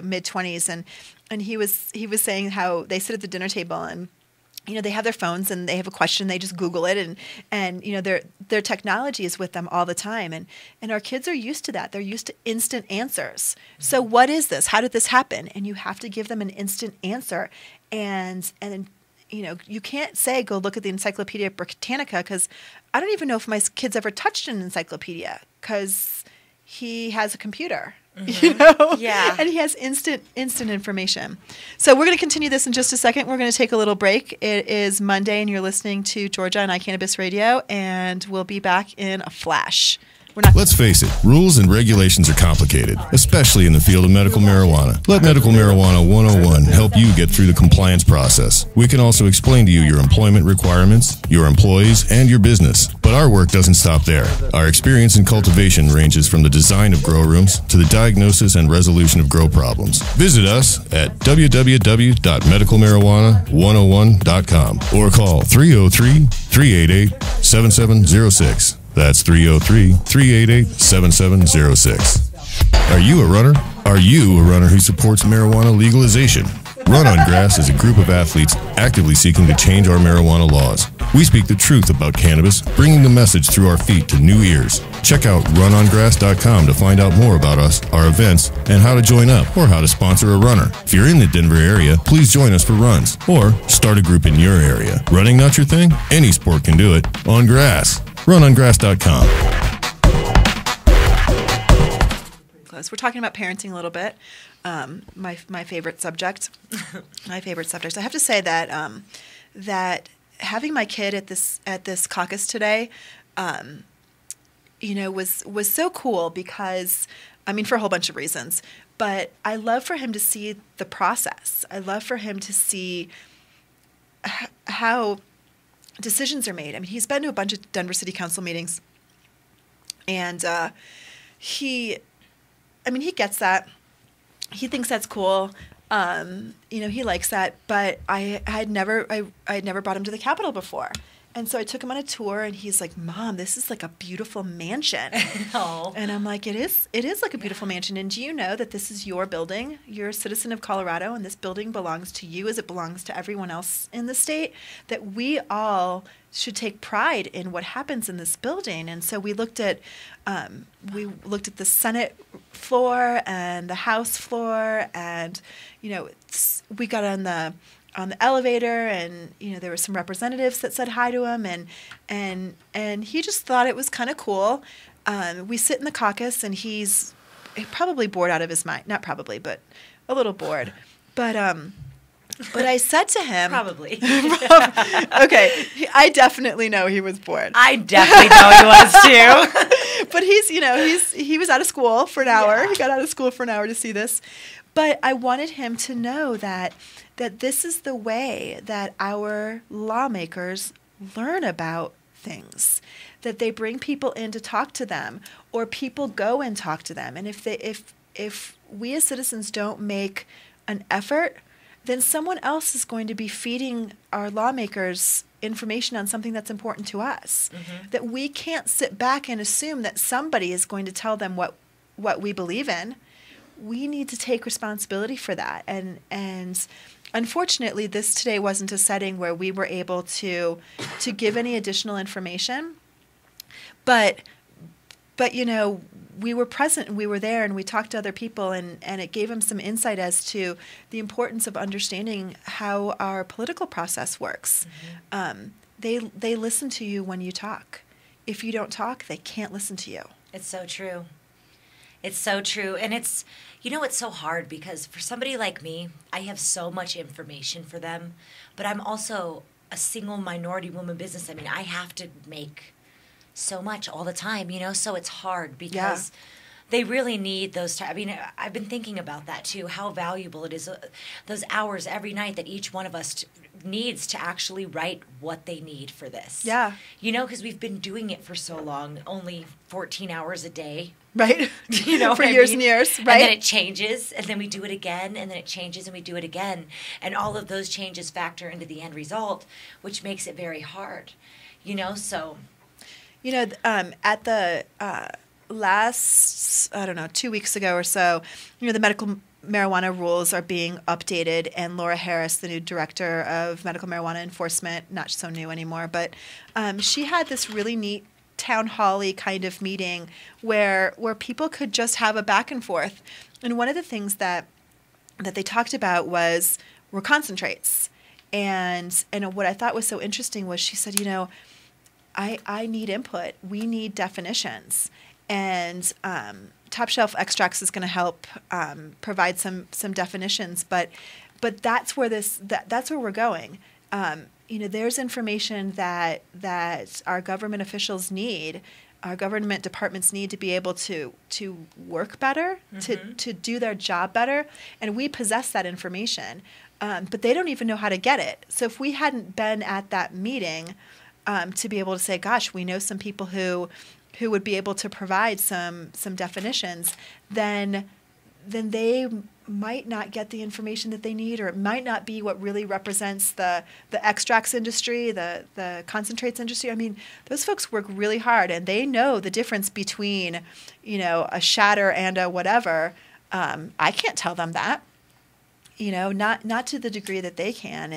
mid-20s, and he was saying how they sit at the dinner table and they have their phones and they have a question, they just Google it, and their technology is with them all the time, and our kids are used to that. They're used to instant answers. So what is this? How did this happen? And you have to give them an instant answer, and you can't say go look at the Encyclopedia Britannica, because I don't even know if my kid's ever touched an encyclopedia, because he has a computer. Yeah. And he has instant information. So we're going to continue this in just a second. We're going to take a little break. It is Monday, and you're listening to Georgia on iCannabis Radio, and we'll be back in a flash. Let's face it, rules and regulations are complicated, especially in the field of medical marijuana. Let Medical Marijuana 101 help you get through the compliance process. We can also explain to you your employment requirements, your employees, and your business. But our work doesn't stop there. Our experience in cultivation ranges from the design of grow rooms to the diagnosis and resolution of grow problems. Visit us at www.medicalmarijuana101.com or call 303-388-7706. That's 303-388-7706. Are you a runner? Are you a runner who supports marijuana legalization? Run on Grass is a group of athletes actively seeking to change our marijuana laws. We speak the truth about cannabis, bringing the message through our feet to new ears. Check out runongrass.com to find out more about us, our events, and how to join up or how to sponsor a runner. If you're in the Denver area, please join us for runs or start a group in your area. Running not your thing? Any sport can do it. On grass. runongrass.com. We're talking about parenting a little bit. My favorite subject. I have to say that that having my kid at this caucus today, was so cool because, for a whole bunch of reasons. But I love for him to see the process. I love for him to see how decisions are made. He's been to a bunch of Denver City Council meetings, and he gets that. He thinks that's cool. He likes that. But I had never brought him to the Capitol before. And so I took him on a tour, and he's like, "Mom, this is like a beautiful mansion." Oh. And I'm like, it is like a beautiful mansion. And do you know that this is your building? You're a citizen of Colorado, and this building belongs to you as it belongs to everyone else in the state, that we all should take pride in what happens in this building. And so we looked at the Senate floor and the House floor, and we got on the elevator, and there were some representatives that said hi to him, and he just thought it was kind of cool. We sit in the caucus, and he's probably bored out of his mind. Not probably, but a little bored. But I said to him, probably. Okay, I definitely know he was bored. I definitely know he was too. But he was out of school for an hour. Yeah. He got out of school for an hour to see this. But I wanted him to know that this is the way that our lawmakers learn about things, that they bring people in to talk to them, or people go and talk to them. And if we as citizens don't make an effort, then someone else is going to be feeding our lawmakers information on something that's important to us. Mm-hmm. That we can't sit back and assume that somebody is going to tell them what we believe in. We need to take responsibility for that. And unfortunately, this today wasn't a setting where we were able to give any additional information. But but we were present and we were there and we talked to other people, and it gave them some insight as to the importance of understanding how our political process works. They listen to you when you talk. If you don't talk, they can't listen to you. It's so true. It's so true. And it's so hard because for somebody like me, I have so much information for them, but I'm also a single minority woman business. I mean, I have to make so much all the time, so it's hard because they really need those I mean, I've been thinking about that too, how valuable it is, those hours every night that each one of us needs to actually write what they need for this. Yeah. Because we've been doing it for so long, only 14 hours a day. Right. For years and years. Right. And then it changes, and then we do it again, and then it changes, and we do it again. And all of those changes factor into the end result, which makes it very hard, so. At the last, 2 weeks ago or so, the medical marijuana rules are being updated, and Laura Harris, the new director of medical marijuana enforcement, not so new anymore, but she had this really neat town hall-y kind of meeting where people could just have a back and forth. And one of the things that they talked about were concentrates. And what I thought was so interesting was she said, I need input. We need definitions. And Top Shelf Extracts is going to help provide some definitions. But that's where that's where we're going. There's information that our government officials need, our government departments need to be able to work better, to do their job better, and we possess that information, but they don't even know how to get it. So if we hadn't been at that meeting to be able to say, gosh, we know some people who would be able to provide some definitions, then they might not get the information that they need, or it might not be what really represents the extracts industry, the concentrates industry. I mean, those folks work really hard, and they know the difference between, a shatter and a whatever. I can't tell them that, not to the degree that they can.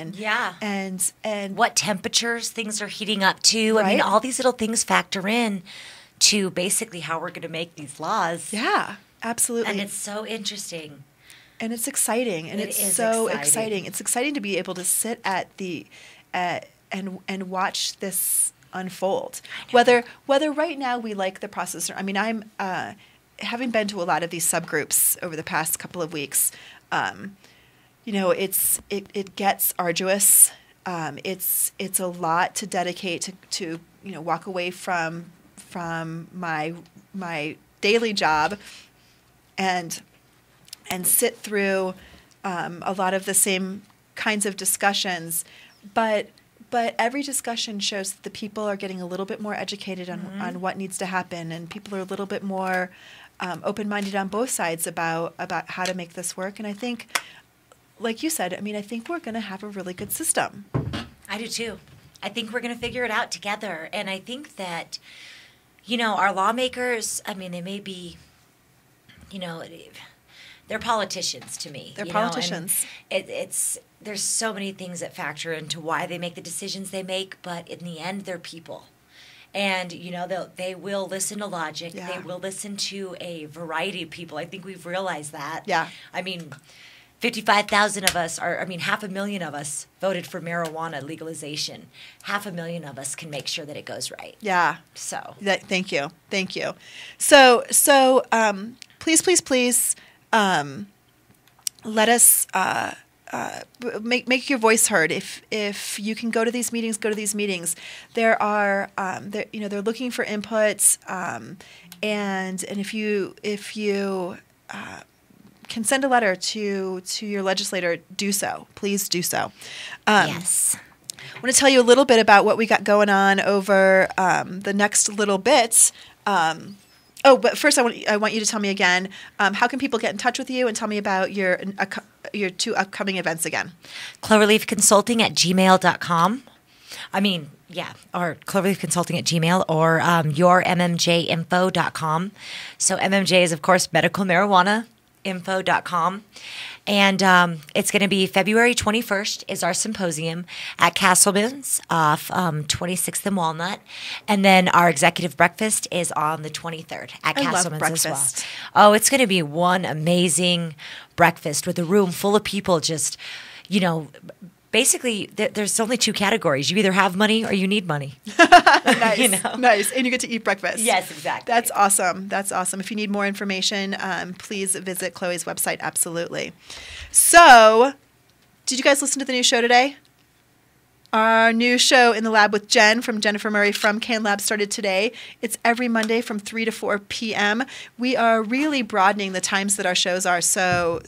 And what temperatures things are heating up to. Right? I mean, all these little things factor in to basically how we're going to make these laws. Yeah, absolutely. And it's so interesting. And it's exciting, and it's so exciting. It's exciting to be able to sit at and watch this unfold. Whether right now we like the process, I mean, I'm having been to a lot of these subgroups over the past couple of weeks. It gets arduous. It's a lot to dedicate to walk away from my daily job and sit through a lot of the same kinds of discussions, but every discussion shows that the people are getting a little bit more educated on what needs to happen, and people are a little bit more open-minded on both sides about how to make this work. And I think, like you said, I think we're going to have a really good system. I do too. I think we're going to figure it out together, and I think that our lawmakers, they may be, they're politicians to me. They're politicians. There's so many things that factor into why they make the decisions they make, but in the end, they're people. And, they will listen to logic. Yeah. They will listen to a variety of people. I think we've realized that. Yeah. 55,000 of us, 500,000 of us voted for marijuana legalization. 500,000 of us can make sure that it goes right. Yeah. So. Thank you. So please, let us make your voice heard. If you can go to these meetings, go to these meetings. There are, they're looking for inputs, and if you can send a letter to your legislator, do so. Please do so. Yes. I want to tell you a little bit about what we got going on over the next little bit. But first I want you to tell me again, how can people get in touch with you, and tell me about your 2 upcoming events again. Cloverleaf Consulting at gmail.com. Or Cloverleaf Consulting at Gmail, or yourmmjinfo.com. So MMJ is, of course, medical marijuana info.com. And it's going to be February 21st is our symposium at Castleman's off 26th and Walnut. And then our executive breakfast is on the 23rd at Castleman's as well. Oh, it's going to be one amazing breakfast with a room full of people just, basically, there's only two categories. You either have money or you need money. Nice, nice. And you get to eat breakfast. Yes, exactly. That's awesome. That's awesome. If you need more information, please visit Chloe's website. Absolutely. So, did you guys listen to the new show today? Our new show In the Lab with Jen from Jennifer Murray from Can Lab started today. It's every Monday from 3 to 4 p.m. We are really broadening the times that our shows are, so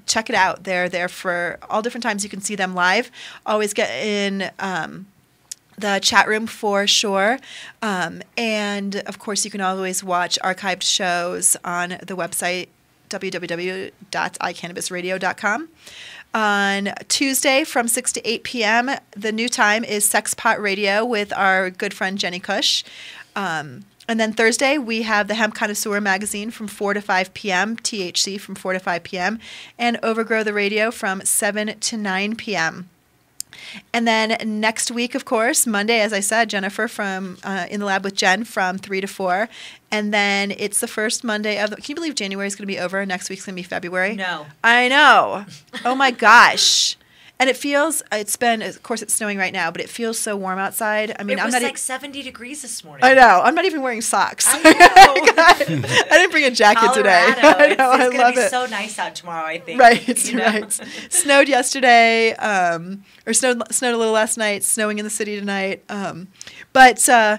check it out. They're there for all different times. You can see them live. Always get in the chat room for sure. And, of course, you can always watch archived shows on the website, www.icannabisradio.com. On Tuesday from 6 to 8 p.m., the new time is Sex Pot Radio with our good friend Jenny Cush. And then Thursday, we have the Hemp Connoisseur magazine from 4 to 5 p.m., THC from 4 to 5 p.m., and Overgrow the Radio from 7 to 9 p.m. And then next week, of course, Monday, as I said, Jennifer from In the Lab with Jen from 3 to 4. And then it's the first Monday of can you believe January is going to be over? Next week's going to be February? No. I know. Oh, my gosh. And it's been, of course, it's snowing right now, but it feels so warm outside. I mean, it was like 70 degrees this morning. I know. I'm not even wearing socks. I know. I didn't bring a jacket today. I know. It's I love it. It's so nice out tomorrow, I think. Right, right. Snowed yesterday, or snowed a little last night, snowing in the city tonight. So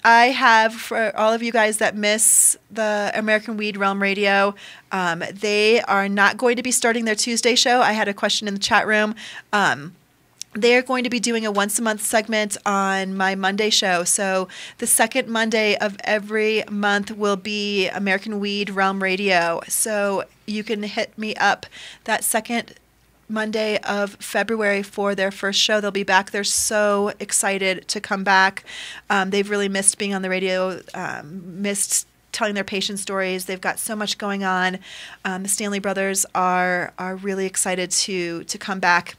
I have, for all of you guys that miss the American Weed Realm Radio, they are not going to be starting their Tuesday show. I had a question in the chat room. They're going to be doing a once-a-month segment on my Monday show. So the second Monday of every month will be American Weed Realm Radio. So you can hit me up that second Monday of February for their first show. They'll be back. They're so excited to come back. They've really missed being on the radio, missed telling their patient stories. They've got so much going on. The Stanley brothers are really excited to come back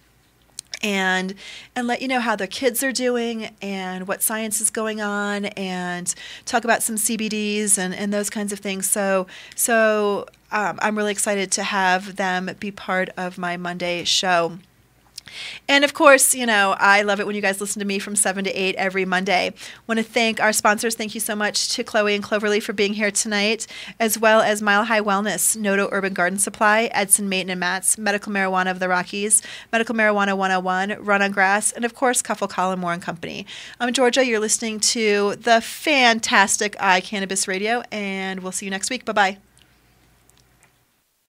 and let you know how their kids are doing and what science is going on and talk about some CBDs and those kinds of things. So I'm really excited to have them be part of my Monday show. And of course, I love it when you guys listen to me from 7 to 8 every Monday. Want to thank our sponsors. Thank you so much to Chloe and Cloverleaf for being here tonight, as well as Mile High Wellness, Noto Urban Garden Supply, Edson Maton and Mats, Medical Marijuana of the Rockies, Medical Marijuana 101, Run on Grass, and of course, Cuffle Collin Moore and Company. I'm Georgia. You're listening to the fantastic iCannabis Radio, and we'll see you next week. Bye-bye.